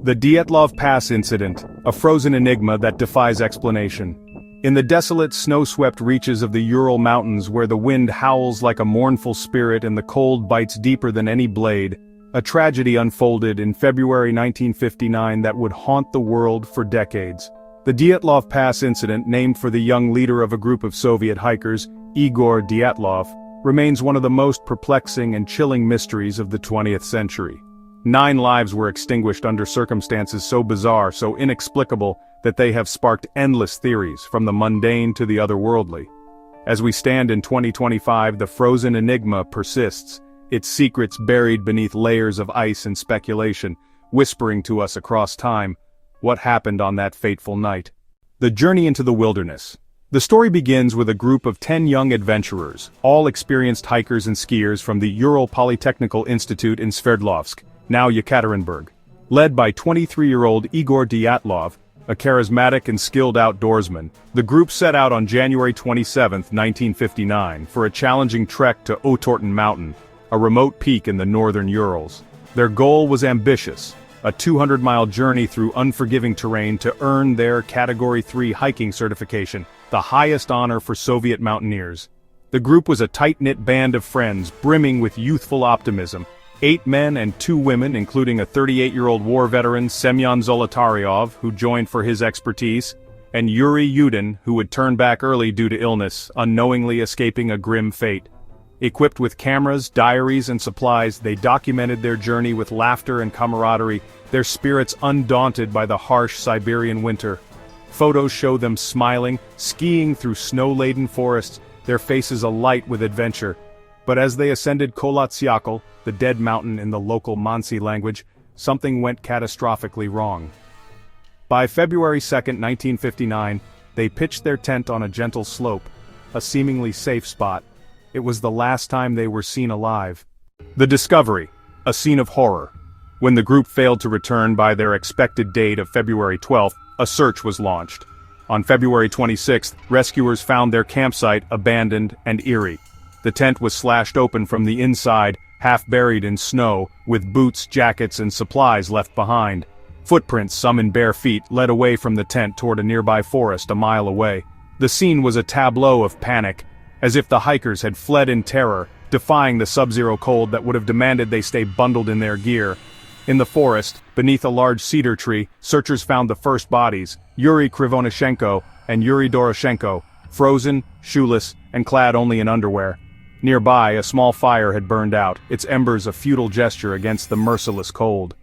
The Dyatlov Pass incident, a frozen enigma that defies explanation. In the desolate, snow-swept reaches of the Ural Mountains where the wind howls like a mournful spirit and the cold bites deeper than any blade, a tragedy unfolded in February 1959 that would haunt the world for decades. The Dyatlov Pass incident, named for the young leader of a group of Soviet hikers, Igor Dyatlov, remains one of the most perplexing and chilling mysteries of the 20th century. 9 lives were extinguished under circumstances so bizarre, so inexplicable, that they have sparked endless theories, from the mundane to the otherworldly. As we stand in 2025, the frozen enigma persists, its secrets buried beneath layers of ice and speculation, whispering to us across time, what happened on that fateful night. The journey into the wilderness. The story begins with a group of 10 young adventurers, all experienced hikers and skiers from the Ural Polytechnical Institute in Sverdlovsk, now Yekaterinburg. Led by 23-year-old Igor Dyatlov, a charismatic and skilled outdoorsman, the group set out on January 27, 1959, for a challenging trek to Otorten Mountain, a remote peak in the northern Urals. Their goal was ambitious, a 200-mile journey through unforgiving terrain to earn their Category 3 hiking certification, the highest honor for Soviet mountaineers. The group was a tight-knit band of friends, brimming with youthful optimism. 8 men and 2 women, including a 38-year-old war veteran, Semyon Zolotaryov, who joined for his expertise, and Yuri Yudin, who would turn back early due to illness, unknowingly escaping a grim fate. Equipped with cameras, diaries, and supplies, they documented their journey with laughter and camaraderie, their spirits undaunted by the harsh Siberian winter. Photos show them smiling, skiing through snow-laden forests, their faces alight with adventure. But as they ascended Kolatsiakal, the dead mountain in the local Mansi language, something went catastrophically wrong. By February 2, 1959, they pitched their tent on a gentle slope, a seemingly safe spot. It was the last time they were seen alive. The discovery, a scene of horror. When the group failed to return by their expected date of February 12th, a search was launched. On February 26th, rescuers found their campsite abandoned and eerie. The tent was slashed open from the inside, half buried in snow, with boots, jackets, and supplies left behind. Footprints, some in bare feet, led away from the tent toward a nearby forest a mile away. The scene was a tableau of panic, as if the hikers had fled in terror, defying the sub-zero cold that would have demanded they stay bundled in their gear. In the forest, beneath a large cedar tree, searchers found the first bodies, Yuri Krivonyshenko and Yuri Doroshenko, frozen, shoeless, and clad only in underwear. Nearby, a small fire had burned out, its embers a futile gesture against the merciless cold.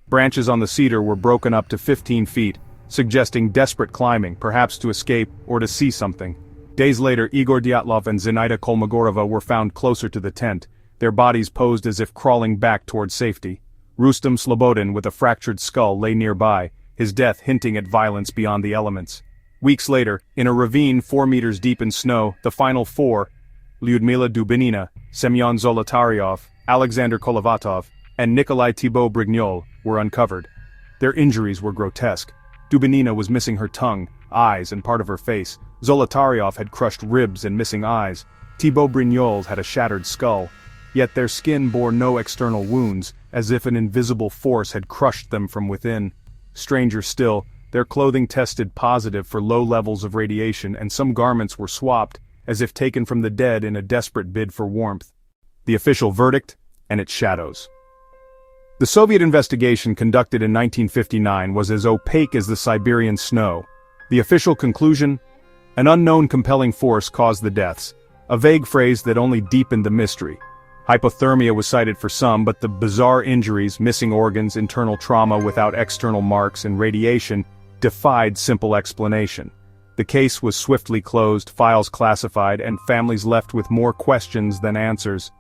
Branches on the cedar were broken up to 15 feet, suggesting desperate climbing, perhaps to escape or to see something. Days later, Igor Dyatlov and Zinaida Kolmogorova were found closer to the tent, their bodies posed as if crawling back toward safety. Rustem Slobodin, with a fractured skull, lay nearby, his death hinting at violence beyond the elements. Weeks later, in a ravine 4 meters deep in snow, the final 4, Lyudmila Dubinina, Semyon Zolotaryov, Alexander Kolovatov, and Nikolai Thibault Brignol, were uncovered. Their injuries were grotesque. Dubinina was missing her tongue, eyes, and part of her face. Zolotaryov had crushed ribs and missing eyes. Thibault Brignol had a shattered skull. Yet their skin bore no external wounds, as if an invisible force had crushed them from within. Stranger still, their clothing tested positive for low levels of radiation, and some garments were swapped, as if taken from the dead in a desperate bid for warmth. The official verdict, and its shadows. The Soviet investigation conducted in 1959 was as opaque as the Siberian snow. The official conclusion? An unknown compelling force caused the deaths, a vague phrase that only deepened the mystery. Hypothermia was cited for some, but the bizarre injuries, missing organs, internal trauma without external marks, and radiation defied simple explanation. The case was swiftly closed, files classified, and families left with more questions than answers.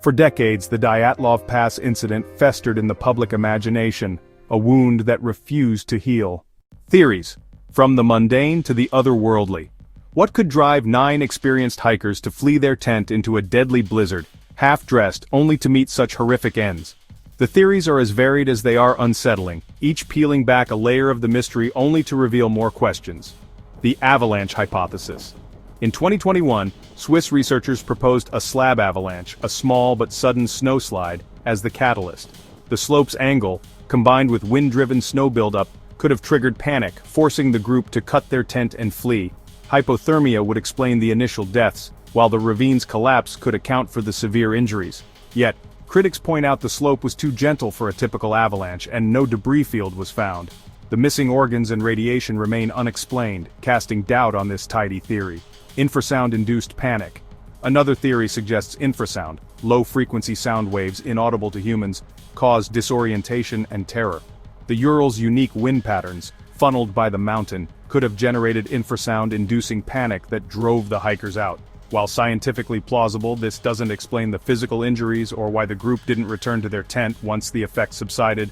For decades, the Dyatlov Pass incident festered in the public imagination, a wound that refused to heal. Theories, from the mundane to the otherworldly. What could drive 9 experienced hikers to flee their tent into a deadly blizzard, half-dressed, only to meet such horrific ends? The theories are as varied as they are unsettling, each peeling back a layer of the mystery only to reveal more questions. The avalanche hypothesis. In 2021, Swiss researchers proposed a slab avalanche, a small but sudden snowslide, as the catalyst. The slope's angle, combined with wind-driven snow buildup, could have triggered panic, forcing the group to cut their tent and flee. Hypothermia would explain the initial deaths, while the ravine's collapse could account for the severe injuries. Yet, critics point out the slope was too gentle for a typical avalanche and no debris field was found. The missing organs and radiation remain unexplained, casting doubt on this tidy theory. Infrasound-induced panic. Another theory suggests infrasound, low-frequency sound waves inaudible to humans, cause disorientation and terror. The Ural's unique wind patterns, funneled by the mountain, could have generated infrasound-inducing panic that drove the hikers out. While scientifically plausible, this doesn't explain the physical injuries or why the group didn't return to their tent once the effects subsided.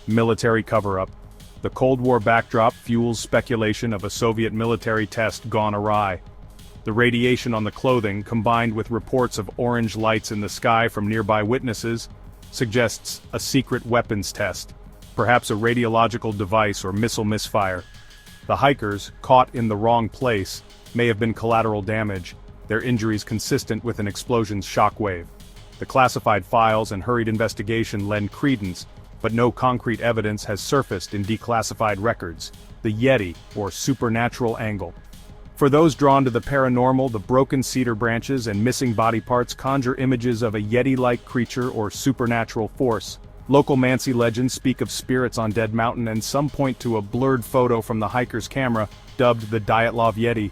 Military cover-up. The Cold War backdrop fuels speculation of a Soviet military test gone awry. The radiation on the clothing, combined with reports of orange lights in the sky from nearby witnesses, suggests a secret weapons test, perhaps a radiological device or missile misfire. The hikers, caught in the wrong place, may have been collateral damage, their injuries consistent with an explosion's shockwave. The classified files and hurried investigation lend credence, but no concrete evidence has surfaced in declassified records. The Yeti, or supernatural angle. For those drawn to the paranormal, the broken cedar branches and missing body parts conjure images of a Yeti-like creature or supernatural force. Local Mansi legends speak of spirits on Dead Mountain, and some point to a blurred photo from the hiker's camera, dubbed the Dyatlov Yeti.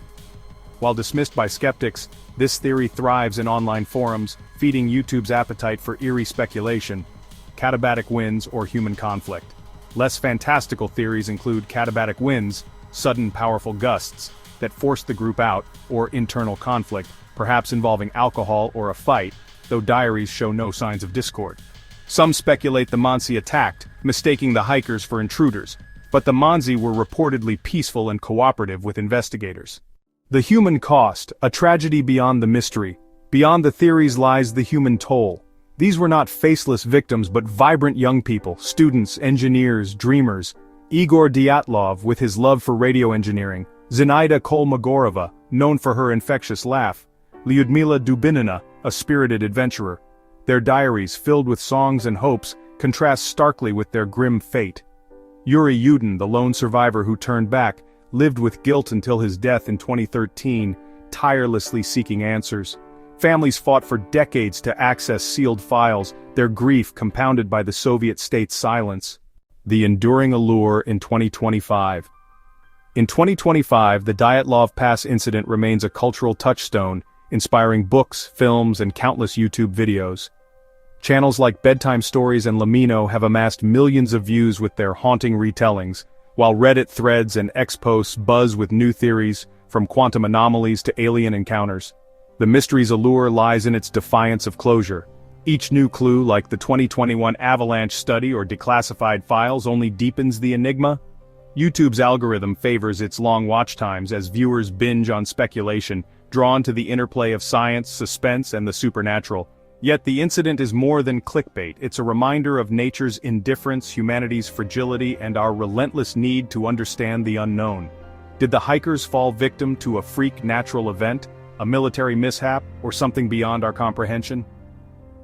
While dismissed by skeptics, this theory thrives in online forums, feeding YouTube's appetite for eerie speculation. Katabatic winds or human conflict. Less fantastical theories include katabatic winds, sudden powerful gusts, that forced the group out, or internal conflict, perhaps involving alcohol or a fight, though diaries show no signs of discord. Some speculate the Mansi attacked, mistaking the hikers for intruders, but the Mansi were reportedly peaceful and cooperative with investigators. The human cost, a tragedy beyond the mystery. Beyond the theories lies the human toll. These were not faceless victims but vibrant young people, students, engineers, dreamers. Igor Dyatlov, with his love for radio engineering, Zinaida Kolmogorova, known for her infectious laugh, Lyudmila Dubinina, a spirited adventurer. Their diaries, filled with songs and hopes, contrast starkly with their grim fate. Yuri Yudin, the lone survivor who turned back, lived with guilt until his death in 2013, tirelessly seeking answers. Families fought for decades to access sealed files, their grief compounded by the Soviet state's silence. The enduring allure in 2025. In 2025, the Dyatlov Pass incident remains a cultural touchstone, inspiring books, films, and countless YouTube videos. Channels like Bedtime Stories and Lamino have amassed millions of views with their haunting retellings, while Reddit threads and X-posts buzz with new theories, from quantum anomalies to alien encounters. The mystery's allure lies in its defiance of closure. Each new clue, like the 2021 avalanche study or declassified files, only deepens the enigma. YouTube's algorithm favors its long watch times as viewers binge on speculation, drawn to the interplay of science, suspense, and the supernatural. Yet the incident is more than clickbait. It's a reminder of nature's indifference, humanity's fragility, and our relentless need to understand the unknown. Did the hikers fall victim to a freak natural event, a military mishap, or something beyond our comprehension?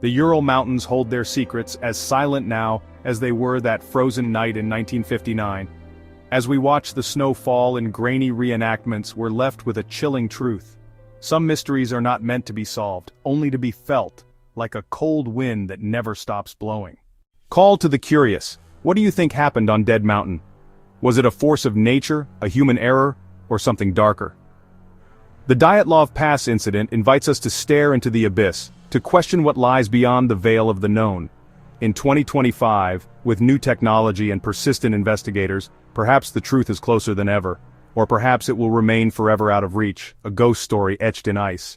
The Ural Mountains hold their secrets, as silent now as they were that frozen night in 1959. As we watch the snow fall in grainy reenactments, we're left with a chilling truth. Some mysteries are not meant to be solved, only to be felt, like a cold wind that never stops blowing. Call to the curious. What do you think happened on Dead Mountain? Was it a force of nature, a human error, or something darker? The Dyatlov Pass incident invites us to stare into the abyss, to question what lies beyond the veil of the known. In 2025, with new technology and persistent investigators, perhaps the truth is closer than ever, or perhaps it will remain forever out of reach, a ghost story etched in ice.